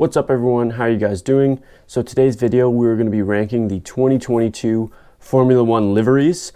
What's up everyone, how are you guys doing? So today's video we're going to be ranking the 2022 Formula One liveries.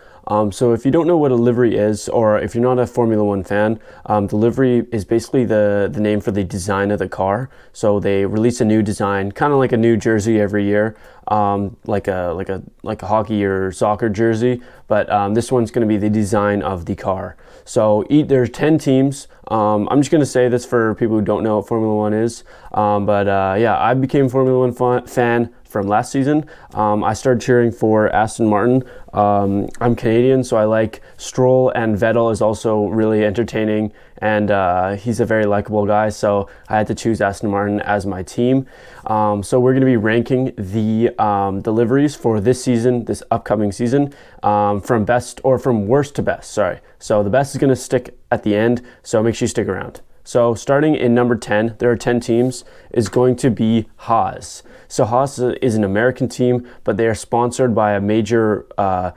So if you don't know what a livery is, or if you're not a Formula One fan, the livery is basically the name for the design of the car. So they release a new design, kind of like a new jersey every year, like a hockey or soccer jersey, but this one's going to be the design of the car. So there's 10 teams. I'm just going to say this for people who don't know what Formula One is, yeah, I became a Formula One fan from last season. I started cheering for Aston Martin. I'm Canadian, so I like Stroll, and Vettel is also really entertaining, and he's a very likable guy, so I had to choose Aston Martin as my team. So we're going to be ranking the liveries for this season, this upcoming season, from worst to best, sorry. So the best is going to stick at the end, so make sure you stick around. So starting in number 10, there are 10 teams, is going to be Haas. So Haas is an American team, but they are sponsored by a major, a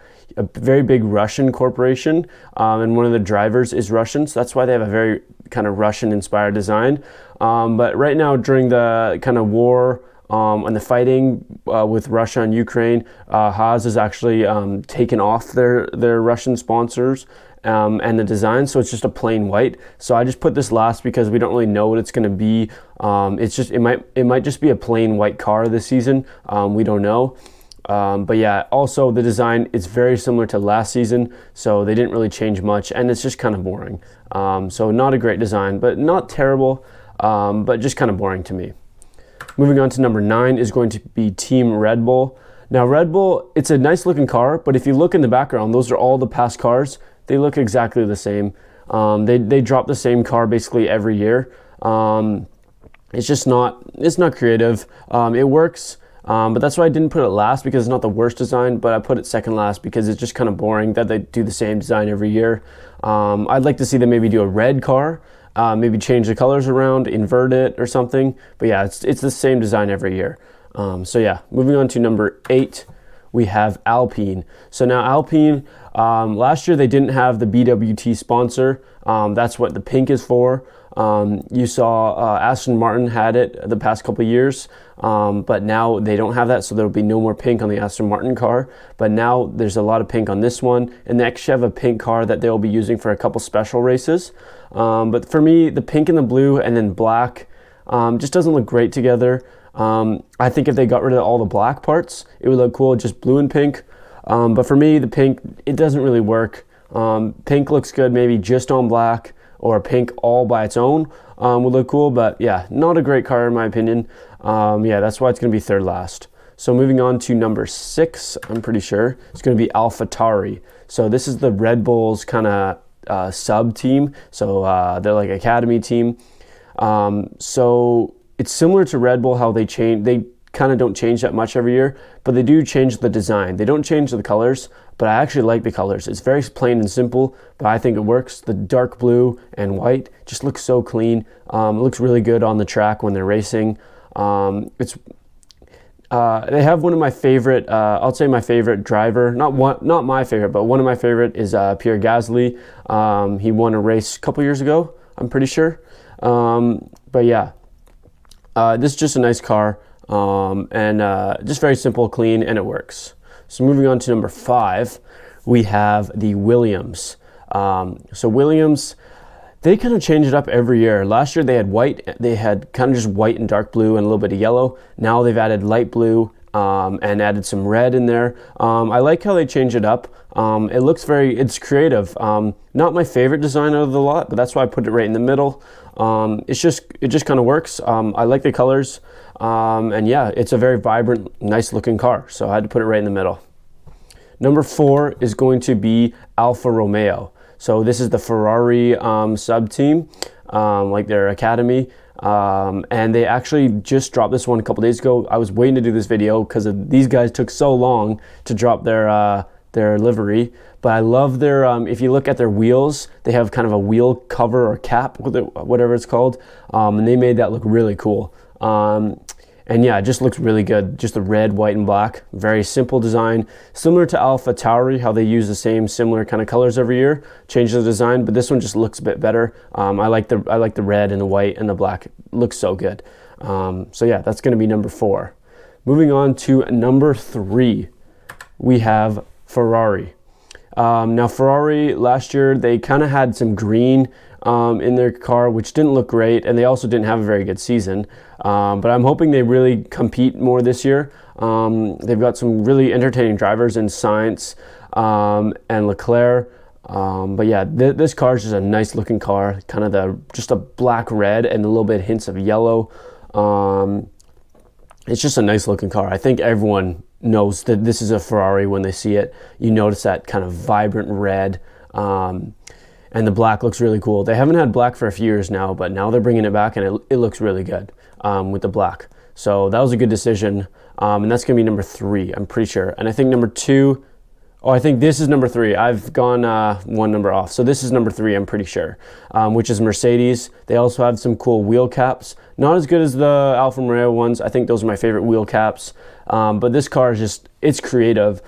very big Russian corporation, and one of the drivers is Russian, so that's why they have a very kind of Russian-inspired design. But right now, during the kind of war and the fighting with Russia and Ukraine, Haas has actually taken off their Russian sponsors and the design, so it's just a plain white. So I just put this last because we don't really know what it's going to be. It might just be a plain white car this season. We don't know. But yeah, also the design is very similar to last season, so they didn't really change much, and it's just kind of boring. So not a great design, but not terrible, but just kind of boring to me. Moving on to number 9 is going to be Team Red Bull. Now Red Bull, it's a nice looking car, but if you look in the background, those are all the past cars. They look exactly the same. They drop the same car basically every year. It's not creative. It works, but that's why I didn't put it last, because it's not the worst design, but I put it second last because it's just kind of boring that they do the same design every year. I'd like to see them maybe do a red car, maybe change the colors around, invert it or something. But yeah, it's the same design every year. So yeah, moving on to number 8, we have Alpine. So now Alpine, last year they didn't have the BWT sponsor. That's what the pink is for. You saw Aston Martin had it the past couple of years, but now they don't have that, so there'll be no more pink on the Aston Martin car. But now there's a lot of pink on this one, and they actually have a pink car that they'll be using for a couple special races. But for me, the pink and the blue and then black just doesn't look great together. I think if they got rid of all the black parts, it would look cool, just blue and pink. But for me, the pink, it doesn't really work. Pink looks good maybe just on black, or pink all by its own would look cool. But yeah, not a great car in my opinion. Yeah, that's why it's going to be third last. So moving on to number 6, I'm pretty sure, it's going to be AlphaTauri. So this is the Red Bull's kind of sub team. So they're like academy team. So it's similar to Red Bull, how they kind of don't change that much every year, but they do change the design. They don't change the colors, but I actually like the colors. It's very plain and simple, but I think it works. The dark blue and white just looks so clean. It looks really good on the track when they're racing. They have one of my favorite, I'll say my favorite driver, not my favorite, but one of my favorite is Pierre Gasly. He won a race a couple years ago, I'm pretty sure. But yeah, this is just a nice car, and just very simple, clean, and it works. So moving on to number 5, we have the Williams. So Williams, they kind of change it up every year. Last year they had white, they had kind of just white and dark blue and a little bit of yellow. Now they've added light blue and added some red in there. I like how they change it up. It looks it's creative. Not my favorite design out of the lot, but that's why I put it right in the middle. It just kind of works. I like the colors, and yeah, it's a very vibrant, nice looking car, so I had to put it right in the middle. Number 4 is going to be Alfa Romeo. So this is the Ferrari sub team, like their academy, and they actually just dropped this one a couple days ago. I was waiting to do this video because these guys took so long to drop their livery, but I love their, if you look at their wheels, they have kind of a wheel cover or cap, whatever it's called, and they made that look really cool. And yeah, it just looks really good. Just the red, white, and black. Very simple design. Similar to AlphaTauri, how they use the same similar kind of colors every year. Change the design, but this one just looks a bit better. I like the red and the white and the black. It looks so good. So yeah, that's going to be number 4. Moving on to number 3, we have Ferrari. Now Ferrari last year, they kind of had some green in their car, which didn't look great, and they also didn't have a very good season. But I'm hoping they really compete more this year. They've got some really entertaining drivers in Sainz and Leclerc. But yeah, this car is just a nice looking car, kind of just a black red and a little bit hints of yellow. It's just a nice looking car. I think everyone knows that this is a Ferrari when they see it. You notice that kind of vibrant red, and the black looks really cool. They haven't had black for a few years now, but now they're bringing it back, and it looks really good with the black. So that was a good decision, and that's going to be number 3, I'm pretty sure. And I think number 2, I think this is number 3. I've gone one number off. So this is number 3, I'm pretty sure, which is Mercedes. They also have some cool wheel caps. Not as good as the Alfa Romeo ones. I think those are my favorite wheel caps. But this car is just, it's creative.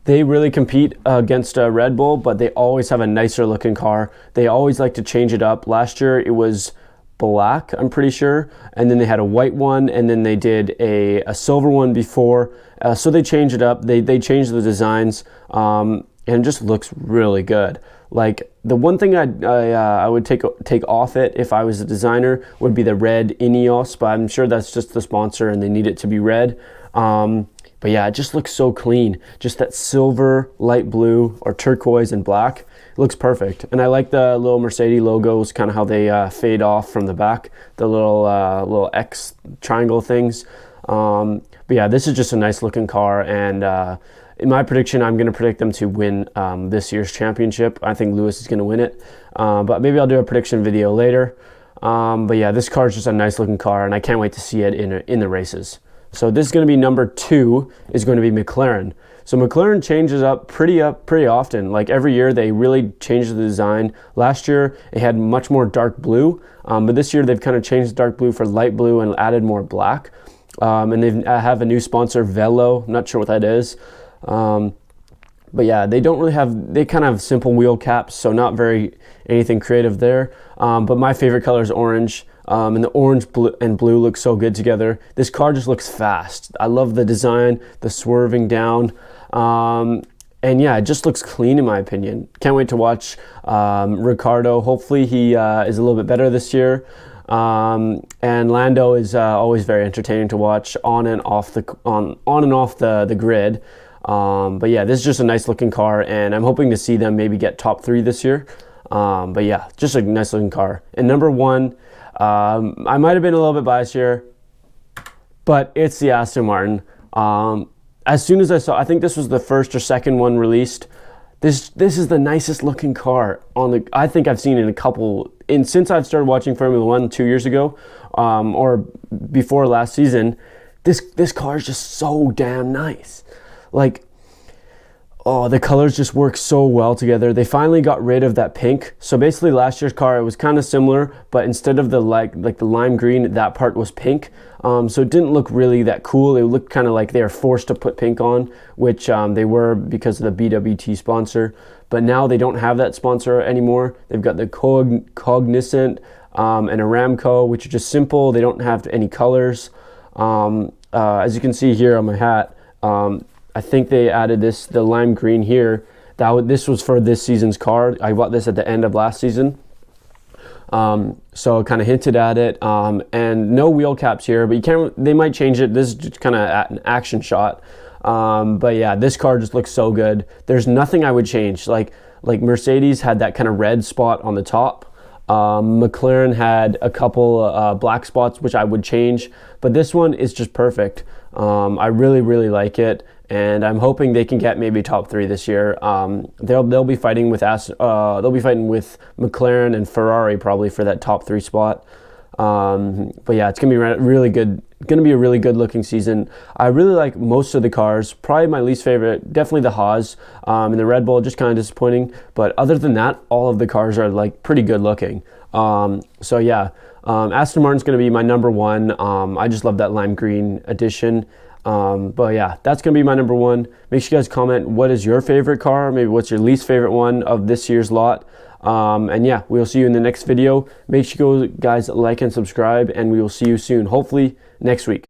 They really compete against Red Bull, but they always have a nicer looking car. They always like to change it up. Last year it was black, I'm pretty sure, and then they had a white one, and then they did a silver one before. So they changed it up. They changed the designs, and it just looks really good. Like, the one thing I would take off it if I was a designer would be the red Ineos, but I'm sure that's just the sponsor and they need it to be red. But yeah, it just looks so clean. Just that silver, light blue, or turquoise and black. It looks perfect. And I like the little Mercedes logos, kind of how they fade off from the back, the little X triangle things. But yeah, this is just a nice looking car, and in my prediction, I'm going to predict them to win this year's championship. I think Lewis is going to win it, but maybe I'll do a prediction video later. But yeah, this car is just a nice looking car, and I can't wait to see it in the races. So this is going to be number 2, is going to be McLaren. So McLaren changes up pretty often. Like every year, they really change the design. Last year, it had much more dark blue, but this year they've kind of changed dark blue for light blue and added more black. And they have a new sponsor, Velo. Not sure what that is. But yeah, they kind of have simple wheel caps, so not very anything creative there. But my favorite color is orange. And the orange and blue look so good together. This car just looks fast. I love the design, the swerving down. And yeah, it just looks clean in my opinion. Can't wait to watch Ricciardo. Hopefully he is a little bit better this year. And Lando is always very entertaining to watch on and off the grid. But yeah, this is just a nice looking car, and I'm hoping to see them maybe get top 3 this year. But yeah, just a nice looking car. And number 1, I might have been a little bit biased here, but it's the Aston Martin. As soon as I think this was the first or second one released. This is the nicest looking car I think I've seen since I've started watching Formula 1 2 years ago, or before last season. This car is just so damn nice. Like, the colors just work so well together. They finally got rid of that pink. So basically last year's car, it was kind of similar, but instead of the lime green, that part was pink. So it didn't look really that cool. It looked kind of like they were forced to put pink on, which they were because of the BWT sponsor. But now they don't have that sponsor anymore. They've got the Cognizant and Aramco, which are just simple. They don't have any colors. As you can see here on my hat, I think they added the lime green here. This was for this season's car. I bought this at the end of last season. So it kind of hinted at it. And no wheel caps here, but they might change it. This is just kind of an action shot. But yeah, this car just looks so good. There's nothing I would change. Like Mercedes had that kind of red spot on the top. McLaren had a couple black spots, which I would change, but this one is just perfect. I really, really like it, and I'm hoping they can get maybe top 3 this year. They'll be fighting with McLaren and Ferrari probably for that top 3 spot. But yeah, it's gonna be really good. Going to be a really good looking season. I really like most of the cars. Probably my least favorite, definitely the Haas, and the Red Bull, just kind of disappointing. But other than that, all of the cars are like pretty good looking. So yeah, Aston Martin's going to be my number 1. I just love that lime green edition. But yeah, that's going to be my number one. Make sure you guys comment what is your favorite car, maybe what's your least favorite one of this year's lot. And yeah, we'll see you in the next video. Make sure you guys like and subscribe, and we will see you soon, hopefully next week.